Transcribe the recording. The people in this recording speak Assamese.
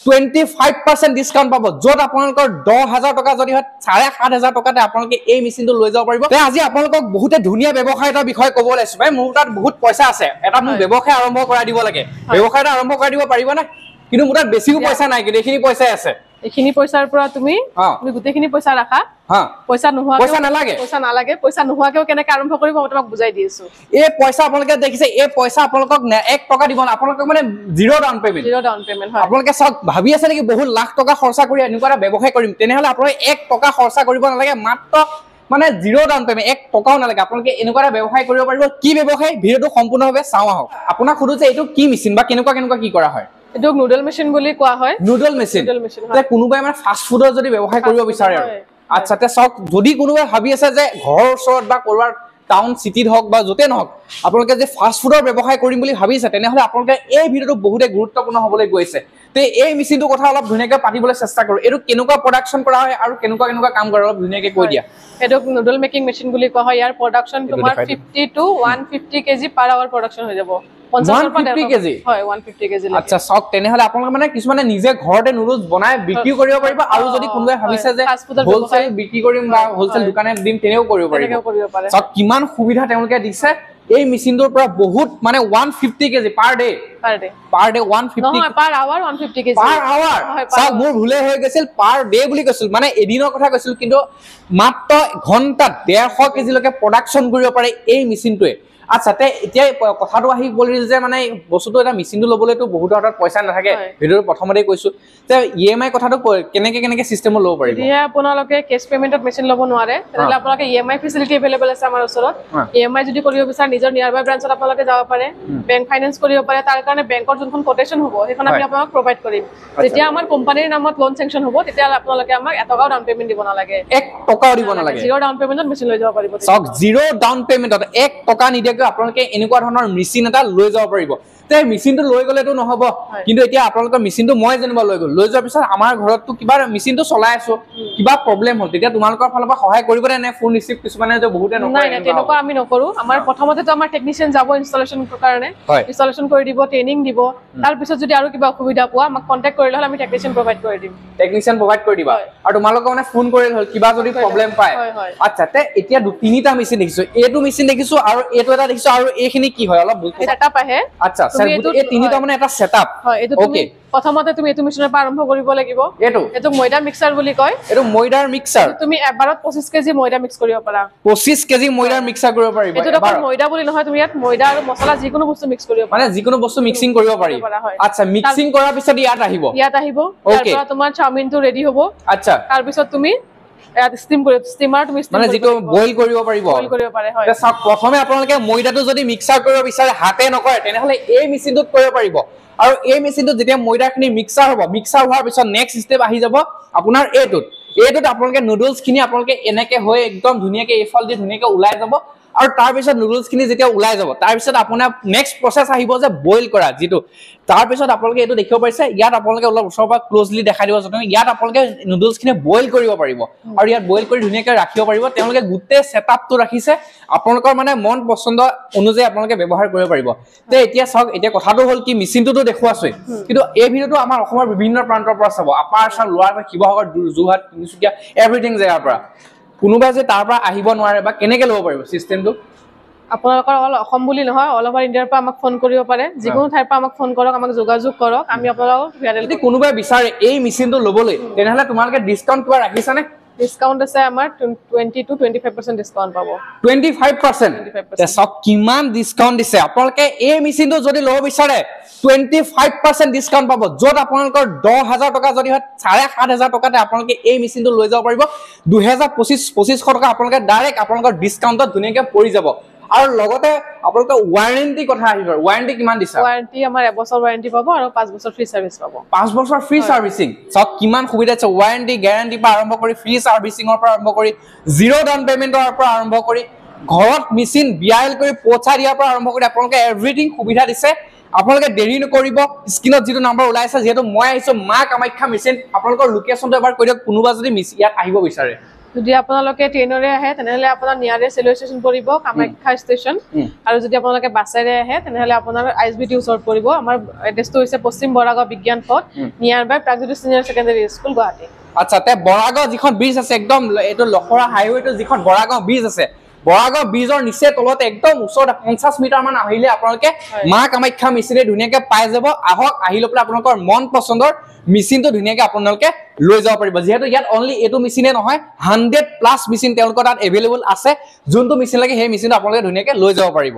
25% ডিসকাউন্ট পাব যত আপোনালোকৰ 10000 টকা যদি হয় 7500 টকাতে আপোনালোকে এই মেচিনটো লৈ যাব পাৰিব তে আজি আপোনালোকক বহুতে ধুনিয়া ব্যৱসায় এটা বিষয় ক'ব লাইছো ভাই মোৰ তাত বহুত পইচা আছে এটা মোৰ ব্যৱসায় আৰম্ভ কৰা দিব লাগে ব্যৱসায়টা আৰম্ভ কৰা দিব পাৰিব না কিন্তু মোৰ তাত বেছিও পইচা নাই কিন্তু এখিনি পইচা আছে এখিনি পইচাৰ পৰা তুমি গুটেখিনি পইচা ৰাখা পইচা নালাগে পইচা নোহোৱাকেও কেনেকৈ আৰম্ভ কৰিব মই তোমাক বুজাই দিছো এই পইচা আপোনালোকে দেখিছে এই পইচা আপোনালোকক 1 টকা দিব না আপোনালোকক মানে জিৰো ডাউন পেমেন্ট হয় আপোনালোকে সব ভাবি আছে নেকি বহুত লাখ টকা খৰচা কৰি এনেকুৱা এটা ব্যৱসায় কৰিম তেনেহলে আপোনালোকে 1 টকা খৰচা কৰিব নালাগে মাত্ৰ মানে জিৰো ডাউন পেমেন্ট 1 টকাও নালাগে আপোনালোকে এনেকুৱা এটা ব্যৱসায় কৰিব পাৰিব কি ব্যৱসায় ভিডিওটো সম্পূৰ্ণভাৱে চাওঁ আহক আপোনাক খুদু যে এইটো কি মেচিন বা কেনেকুৱা কি কৰা হয় এটো নুডল মেচিন বুলি কোৱা হয় নুডল মেচিন তে কোনোবাই মানে ফাষ্ট ফুডৰ যদি ব্যৱসায় কৰিব বিচাৰে আচ্ছা তে সক যদি কোনোবাই ভাবি আছে যে ঘৰৰ ওচৰত বা কৰবাৰ টাউন সিটিত হক বা যতে নহক আপোনালোকে যে ফাষ্ট ফুডৰ ব্যৱসায় কৰিম বুলি ভাবিছে তেনেহলে আপোনালোকে এই ভিডিওটো বহুতে গুৰুত্বপূৰ্ণ হ'বলৈ গৈছে তে এই মেচিনটো কথা অলপ ধুনিয়াকৈ পাতিবলৈ চেষ্টা কৰো এটো কেনেকুৱা প্ৰডাকশন কৰা হয় আৰু কেনেকুৱা কাম কৰে অলপ ধুনিয়াকৈ কৈ দিয়া এটো নুডল মেকিং মেচিন বুলি কোৱা হয় ইয়াৰ প্ৰডাকশন তোমাৰ 50 to 150 KG per hour production হৈ যাব 150 কেজি হয় 150 কেজি আচ্ছা সক তেনেহলে আপোনালোকে মানে কিছুমানে নিজে ঘৰতে নুডলছ বনাই বিক্ৰী কৰিব পাৰিব আৰু যদি কোনোবাই ভাবিছে যে হোলসেল বিক্ৰী কৰিম বা হোলসেল দোকানে দিম তেনেও কৰিব পাৰিব সক কিমান সুবিধা তেওঁলোকে দিছে এই মেচিনটোৰ পৰা বহুত মানে 150 কেজি পাৰ ডে 150 নহয় per hour 150 KG per hour সক মোৰ ভুলে হৈ গৈছিল পাৰ ডে বুলি কৈছিল মানে এদিনৰ কথা কৈছিল কিন্তু মাত্ৰ ঘণ্টাত 150 কেজি লৈকে প্ৰডাকশন কৰিব পাৰে এই মেচিনটোৱে আচ্ছা তে এতিয়া কথাটো আহি বলিল যে মানে বস্তুটো এটা মেচিনটো লবলৈতো বহুত হাতত পইচা নাথাকে ভিডিওৰ প্ৰথমতে কৈছো তে ইএমআই কথাটো কেনেকে সিস্টেম লব পাৰিব ইয়া আপোনালোকে কেশ পেমেন্টত মেচিন লব নোৱাৰে তেনেহলে আপোনালোকে ইএমআই ফেসিলিটি अवेलेबल আছে আমাৰ ওচৰত ইএমআই যদি কৰিব বিচাৰে নিজৰ নিয়াৰবাই ব্ৰাঞ্চত আপোনালোকে যাব পাৰে বেংক ফাইনান্স কৰিব পাৰে তাৰ কাৰণে বেংকৰ যোনখন কোটেশন হ'ব সেইখন আমি আপোনাক প্ৰভাইড কৰিম যেতিয়া আমাৰ কোম্পানীৰ নামত লোন সেংশন হ'ব তেতিয়া আপোনালোকে আমাক 1 টকাও ডাউন পেমেন্ট দিব নালাগে 1 টকাও দিব নালাগে জিৰো ডাউন পেমেন্টত মেচিন লৈ যাব পাৰিব সক জিৰো ডাউন পেমেন্টত 1 টকা নিদিয়ে আপোনালোকে এনেকুৱা ধৰণৰ মেচিন এটা লৈ যাব পাৰিব তে মেচিনটো লৈ গলেতো নহব কিন্তু এতিয়া আপোনালোকৰ মেচিনটো মই যেনিবা লৈ যোৱাৰ পিছত আমাৰ ঘৰতটো কিবা মেচিনটো চলাই আছো কিবা প্ৰবলেম হ'ল তেতিয়া তোমালোকৰ ফালৰ পৰা সহায় কৰিব নে ফোন ৰিসিভ কিছুমানে যে বহুতে নকৰে নাই তেনেকুৱা আমি নকৰো আমাৰ প্ৰথমতে তো আমাৰ টেকনিশিয়ান যাব ইনষ্টলেশন কাৰণে ইনষ্টলেশন কৰি দিব ট্ৰেইনিং দিব তাৰ পিছত যদি আৰু কিবা অসুবিধা পোৱা আমাক কন্টাক্ট কৰিলে আমি টেকনিশিয়ান প্ৰভাইড কৰি দিম টেকনিশিয়ান প্ৰভাইড কৰি দিবা আৰু তোমালোকৰ মানে ফোন কৰিল হ'ল কিবা যদি প্ৰবলেম পায় আচ্ছা তে এতিয়া তিনিটা মেচিন দেখিছো এইটো মেচিন দেখিছো আৰু এইটো এটা দেখিছো আৰু এইখিনি কি হয় অলপ সেটআপ আহে আচ্ছা স্যাৰ এই তিনিটা মানে এটা সেটআপ হয় এটো তুমি প্ৰথমতে তুমি এটো মেচিনৰ পৰা আৰম্ভ কৰিব লাগিব এটো ময়দা মিক্সাৰ বুলি কয় এটো ময়দাৰ মিক্সাৰ তুমি এবাৰত 25 কেজি ময়দা মিক্স কৰিব পাৰা 25 কেজি ময়দাৰ মিক্সাৰ কৰিব পাৰিবা এটো দেখোন ময়দা বুলি নহয় তুমি ইয়াত ময়দা আৰু মছলা যিকোনো বস্তু মিক্স কৰিব পাৰা মানে যিকোনো বস্তু মিক্সিং কৰিব পাৰি আচ্ছা মিক্সিং কৰাৰ পিছত ইয়াত আহিব তাৰ পৰা তোমাৰ চাওমিনটো ৰেডি হ'ব আচ্ছা তাৰ পিছত তুমি স্টিম কৰি স্টিমাৰ তুমি মানে যেটো বইল কৰিব পাৰিব হয় তে সব প্ৰথমে আপোনালোকে ময়দাটো যদি মিক্সাৰ কৰিব বিচাৰে হাতে নকৰে তেনেহলে এই মেচিনটোত কৰিব পাৰিব আৰু এই মেচিনটো যেতিয়া ময়দাখিনি মিক্সাৰ হ'ব মিক্সাৰ হোৱাৰ পিছত নেক্সট স্টেপ আহি যাব আপোনাৰ এইটোত আপোনালোকে নুডলছ খিনি আপোনালোকে এনেকে হৈ একদম ধুনিয়াকে এফল দি ধুনিয়াকে ওলাই যাব আৰু তাৰ পিছত নুডলছ খিনি যেতিয়া ওলাই যাব তাৰ পিছত আপোনাৰ নেক্সট প্ৰসেস আহিব যে বইল কৰা যেটো তাৰ পিছত আপোনালোকে এটো দেখিব পাৰিছে ইয়াত আপোনালোকে অলপ ওচৰৰ পৰা ক্লোজলি দেখাই দিব যতে ইয়াত আপোনালোকে নুডলছ খিনি বইল কৰিব পাৰিব আৰু ইয়াত বইল কৰি ধুনিয়াকে ৰাখিব পাৰিব তেওঁলোকে গুটে সেটআপটো ৰাখিছে আপোনালোকৰ মানে মন পছন্দ অনুযায়ী আপোনালোকে ব্যৱহাৰ কৰিব পাৰিব তে এতিয়া সক এতিয়া কথাটো হ'ল কি মেচিনটো দেখুৱাছই কিন্তু এই ভিডিওটো আমাৰ অসমৰ বিভিন্ন প্ৰান্তৰ পৰা চাব আপাৰ আসাম লোৱাৰ কিবাহৰ জুহাট তিনিচুকীয়া এভৰিথিং জেগাৰ পৰা কোনোবা যে তাৰ পৰা আহিব নোৱাৰে বা কেনেকে লব পাৰিব সিস্টেমটো আপোনালোকৰ অসম বুলি নহয় অল ওভাৰ ইণ্ডিয়াৰ পৰা আমাক ফোন কৰিব পাৰে যিকোনো ঠাইৰ পৰা আমাক ফোন কৰক আমাক যোগাযোগ কৰক আমি আপোনালোকক যদি কোনোবাই বিচাৰে এই মেচিনটো লবলৈ তেনেহলে তোমালোকে ডিসকাউন্ট কিবা ৰাখিছানে ডিসকাউন্ট আছে আমাৰ 20 to 25% ডিসকাউন্ট পাব 25% তে সব কিমান ডিসকাউন্ট দিছে আপোনালোকে এই মেচিনটো যদি লব বিচাৰে 25% ডিসকাউন্ট পাব যত আপোনালোকৰ 10000 টকা যদি হয় 7500 টকাতে আপোনালোকে এই মেচিনটো লৈ যাব পাৰিব 2500 টকা আপোনালোকে ডাইৰেক্ট আপোনালোকৰ ডিসকাউন্টত ধুনিয়াকে পৰি যাব আৰু লগতে আপোনালোকে ওয়াৰেন্টি কথা আহিব ওয়াৰেন্টি কিমান দিছে ওয়াৰেন্টি আমাৰ 1 বছৰ ওয়াৰেন্টি পাব আৰু 5 বছৰ ফ্ৰী সাৰ্ভিস পাব 5 বছৰ ফ্ৰী সাৰ্ভিসিং সব কিমান সুবিধা আছে ওয়াৰেন্টি গ্যাৰান্টি পৰা আৰম্ভ কৰি ফ্ৰী সাৰ্ভিসিংৰ পৰা আৰম্ভ কৰি জিৰো ডাউন পেমেন্টৰ পৰা আৰম্ভ কৰি ঘৰত মেচিন বিআইএল কৰি পৌঁছা দিয়াৰ পৰা আৰম্ভ কৰি আপোনালোকে এভৰিথিং সুবিধা দিছে আপোনালোকে দেৰি নকৰিব স্ক্ৰিনত যেটো নম্বৰ ওলাইছে যেটো মই আহিছো মা কামাখ্যা মেচিন আপোনালোকৰ লোকেশনটো এবাৰ কৈ দিয়ক কোনোবা যদি ইয়াত আহিব বিচাৰে যদি আপোনালোকে ট্ৰেইনৰে আহে তেনেহলে আপোনাৰ নিয়াৰেষ্ট ৰেলৱে ষ্টেচন পৰিব কামাখ্যা ষ্টেচন আৰু যদি আপোনালোকে বাছেৰে আহে তেনেহলে আপোনাৰ আইএছবিটি ওচৰত পৰিব আমাৰ এড্ৰেছটো হৈছে পশ্চিম Boragaon Bigyan Path near by Pragjyoti senior secondary school Guwahati আচ্ছা তে বৰাগাঁও যিখন ব্ৰিজ আছে একদম এইটো লখৰা হাইৱেটো যিখন বৰাগাঁও ব্ৰিজ আছে বৰাগাঁও ব্ৰিজৰ নিচে তলতে একদম ওচৰত 50 মিটাৰ মান আহিলে আপোনালোকে মা কামাখ্যা মেচিনে ধুনীয়াকে পাই যাব আহক আহি লৈ পেলাই আপোনালোকৰ মন পছন্দৰ মেচিনটো ধুনীয়াকে আপোনালোকে লৈ যাব পাৰিব যেহেতু ইয়াত অনলি এইটো মেচিনে নহয় 100+ মেচিন তেওঁলোকৰ তাত এভেইলেবল আছে যোনটো মেচিন লাগে সেই মেচিনটো আপোনালোকে ধুনীয়াকে লৈ যাব পাৰিব